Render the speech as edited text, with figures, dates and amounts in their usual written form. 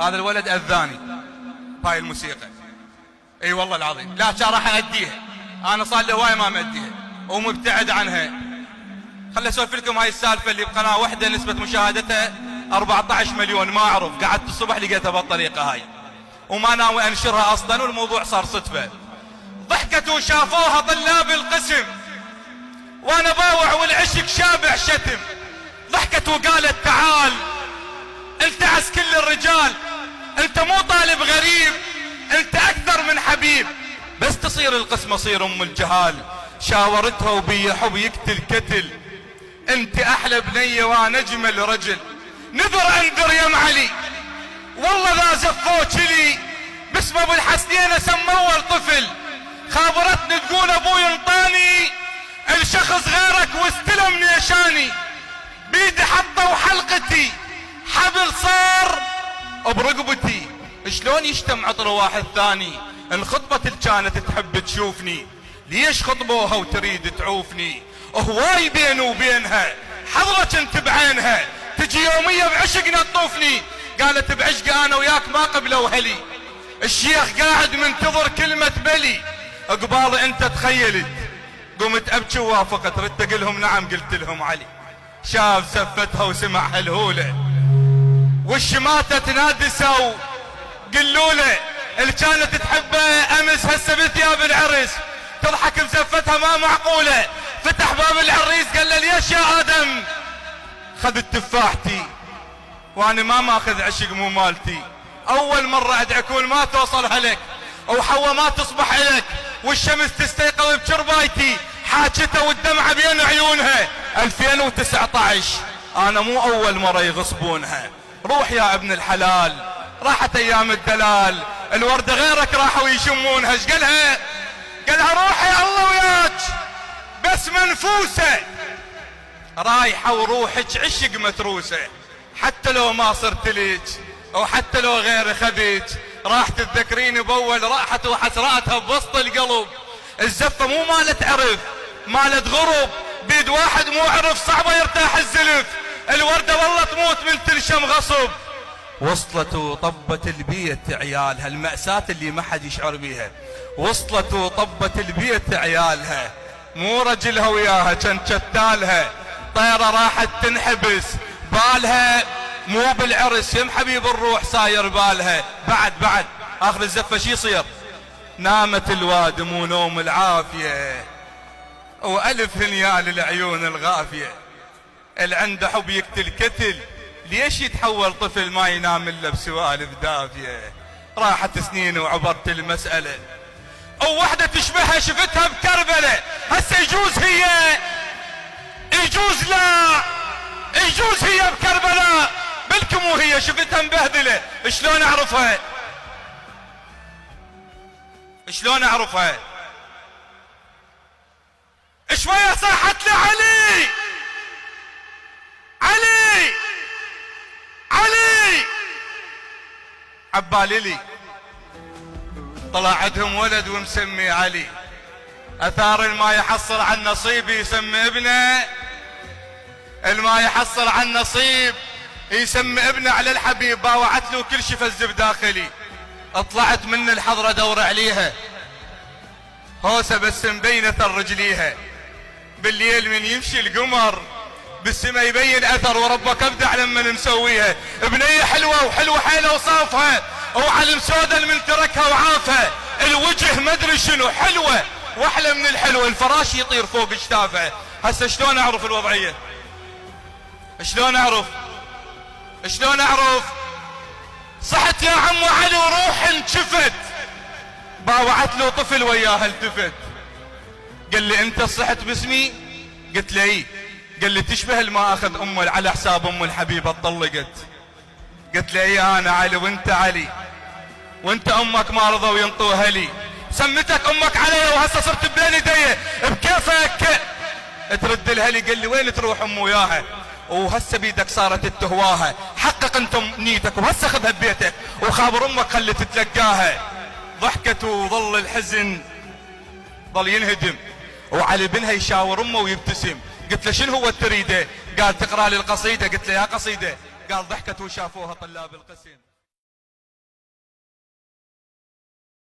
هذا الولد اذاني هاي الموسيقى، اي والله العظيم، لا كان راح ااديها، انا صار لي هواي ما ماديها ومبتعد عنها. خلي اسولف لكم هاي السالفه اللي بقناه واحده نسبه مشاهدتها 14 مليون، ما اعرف، قعدت الصبح لقيتها بالطريقه هاي وما ناوي انشرها اصلا، والموضوع صار صدفه. ضحكت وشافوها طلاب القسم وانا باوع والعشق شابع شتم. ضحكت وقالت تعال التعس كل الرجال، انت مو طالب غريب، انت اكثر من حبيب، بس تصير القسمة صير ام الجهال. شاورتها وبي حب يقتل كتل، انت احلى بنية وانا اجمل رجل. نذر انذر يا معلي والله لا زفوك لي، باسم ابو الحسنين سموه الطفل. خابرتني تقول ابوي انطاني الشخص غيرك واستلم نيشاني، بيدي حطه وحلقتي حبل صار برقبتي. شلون يشتم عطر واحد ثاني؟ الخطبة كانت تحب تشوفني، ليش خطبوها وتريد تعوفني؟ هواي بيني وبينها حضرك انت بعينها، تجي يومية بعشقنا تطوفني. قالت بعشق انا وياك ما قبلوا هلي، الشيخ قاعد منتظر كلمة بلي. قبال انت تخيلت قمت ابكي ووافقت، ردت اقلهم نعم قلت لهم علي. شاف زفتها وسمع هالهولة والشماتة تنادسوا قلوا له اللي كانت تحبه امس هسه بثياب العرس. تضحك بزفتها ما معقولة. فتح باب العريس قال له ليش يا ادم خذت تفاحتي وانا ما ماخذ عشق مو مالتي؟ اول مرة ادعكون ما توصلها لك وحوا ما تصبح لك، والشمس تستيقظ بشربايتي. حاجتها والدمعة بين عيونها 2019 انا مو اول مرة يغصبونها. روح يا ابن الحلال راحت ايام الدلال، الوردة غيرك راحوا يشمونها. ايش قالها؟ قالها روحي الله وياك بس منفوسة، رايحة وروحك عشق متروسة، حتى لو ما صرت ليك او حتى لو غير خذيك، راح تتذكريني باول راحت وحسراتها بوسط القلب. الزفة مو مالت عرف مالت غرب، بيد واحد مو عرف صعبة يرتاح الزلف. الوردة والله تموت من تلشم غصب. وصلت وطبت البيت عيالها، المأساة اللي ما حد يشعر بيها. وصلت وطبت البيت عيالها، مو رجلها وياها كان شتالها. طيرة راحت تنحبس بالها مو بالعرس، يم حبيب الروح صاير بالها. بعد اخر الزفة شي يصير؟ نامت الواد مو نوم العافية، والف هنيال العيون الغافية. اللي عنده حب يقتل كتل، ليش يتحول طفل ما ينام الا بسوالف دافية؟ راحت سنين وعبرت المسألة، او وحدة تشبهها شفتها بكربلة. هسه يجوز هي، يجوز لا، يجوز هي بكربلاء، بلكم وهي شفتها مبهدلة. شلون اعرفها؟ شلون اعرفها؟ شوية صاحت لعلي، علي علي عبالي لي. طلع عندهم ولد ومسمي علي، اثار الما يحصل عن نصيب يسمي ابنه، الما يحصل عن نصيب يسمي ابنه على الحبيب. باوعت له كل شي فز بداخلي. طلعت من الحضرة دور عليها هوسة بس مبينة رجليها. بالليل من يمشي القمر بالسما يبين اثر، وربك ابدع لما مسويها. بنية حلوة وحلوة حيلة وصافها، وعلم سودا من تركها وعافها. الوجه مدري شنو حلوة واحلى من الحلوة، الفراش يطير فوق اشتافها. هسه شلون اعرف الوضعية؟ شلون اعرف؟ شلون اعرف؟ صحت يا عمو علي وروح انشفت. باوعت له طفل وياها التفت، قال لي انت صحت باسمي؟ قلت له اي. قال لي تشبه الما اخذ امه على حساب ام الحبيبه اتطلقت. قلت له اي انا علي وانت علي، وانت امك ما رضوا ينطوها لي. سمتك امك علي وهسه صرت بين يدي بكيفك ترد لها لي. قال لي وين تروح ام وياها وهسه بيدك صارت تهواها؟ حقق انتم نيتك وهسه خذها ببيتك وخابر امك خلي تتلقاها. ضحكت وظل الحزن ظل ينهدم، وعلي بنها يشاور امه ويبتسم. قلت له شنو هو تريده؟ قال تقرا لي القصيده. قلت له يا قصيده؟ قال ضحكت وشافوها طلاب القسم.